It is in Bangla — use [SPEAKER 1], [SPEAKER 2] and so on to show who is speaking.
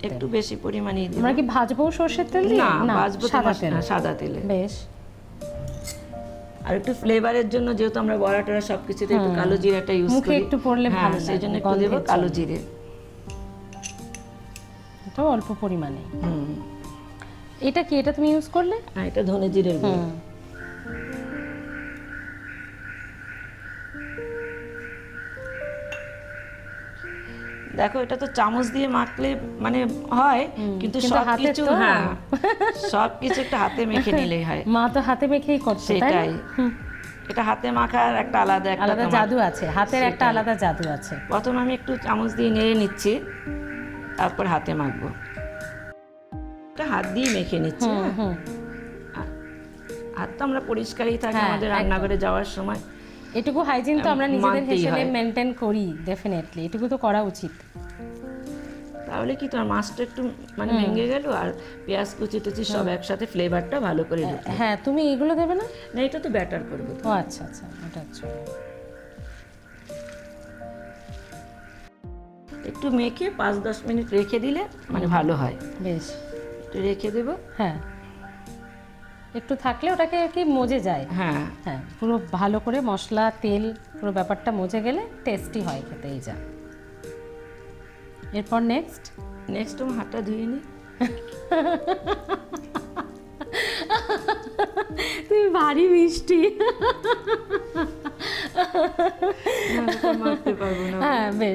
[SPEAKER 1] একটু বেশি পরিমাণেই দিই।
[SPEAKER 2] আমরা কি ভাজবো সরষের তেল দিয়ে?
[SPEAKER 1] না, ভাজবো
[SPEAKER 2] সাদা তেল,
[SPEAKER 1] সাদা তেলে।
[SPEAKER 2] বেশ।
[SPEAKER 1] আর একটু ফ্লেভারের জন্য যেহেতু আমরা বড়া টড়া সবকিছুতে একটু কালো জিরাটা ইউজ করি,
[SPEAKER 2] মুখে একটু পড়লে ভালো লাগে,
[SPEAKER 1] সেই জন্য একটু দেব কালো জিরে।
[SPEAKER 2] এটা অল্প পরিমাণে। এটা কি, এটা তুমি ইউজ করলে?
[SPEAKER 1] হ্যাঁ, এটা ধনে জিরের গুঁড়ো। দেখো, এটা তো চামচ দিয়ে মাখলে মানে হয়, কিন্তু সবকিছু সবকিছু একটা হাতে মেখে নিলেই হয়।
[SPEAKER 2] মা তো হাতে মেখেই করছে,
[SPEAKER 1] সেটাই। এটা হাতে মাখার একটা আলাদা
[SPEAKER 2] জাদু আছে, হাতের একটা আলাদা জাদু আছে।
[SPEAKER 1] প্রথম আমি একটু চামচ দিয়ে নেড়ে নিচ্ছি, তারপর হাতে মাখবো। এটা হাত দিয়ে মেখে নিচ্ছি। হাত তো আমরা পরিষ্কারই থাকে আমাদের রান্নাঘরে যাওয়ার সময়।
[SPEAKER 2] এটুকু হাইজিন তো আমরা নিজেদের হিসেবে মেনটেন করি, ডেফিনেটলি এটুকু তো করা উচিত।
[SPEAKER 1] তাহলে কি তোমার মাছটা একটু মানে ভেঙে গেল, আর পেঁয়াজ কুচি টুচি সব একসাথে ফ্লেভারটা ভালো করে ঢুকলো।
[SPEAKER 2] হ্যাঁ, তুমি এগুলো দেবে না?
[SPEAKER 1] না, এটা তো ব্যাটার করবো।
[SPEAKER 2] ও আচ্ছা আচ্ছা, এটা আচ্ছা।
[SPEAKER 1] একটু মেখে 5-10 মিনিট রেখে দিলে মানে ভালো হয়।
[SPEAKER 2] বেশ,
[SPEAKER 1] একটু রেখে দেব।
[SPEAKER 2] হ্যাঁ, একটু থাকলে ওটাকে কি মজে যায়।
[SPEAKER 1] হ্যাঁ
[SPEAKER 2] হ্যাঁ, পুরো ভালো করে মশলা তেল পুরো ব্যাপারটা মজে গেলে টেস্টি হয় খেতে। এই যা, এরপর নেক্সট
[SPEAKER 1] আমি হাতটা ধুয়ে নিই।
[SPEAKER 2] তুমি ভারী মিষ্টি।
[SPEAKER 1] মাখতে পারবো না।
[SPEAKER 2] হ্যাঁ বেশ,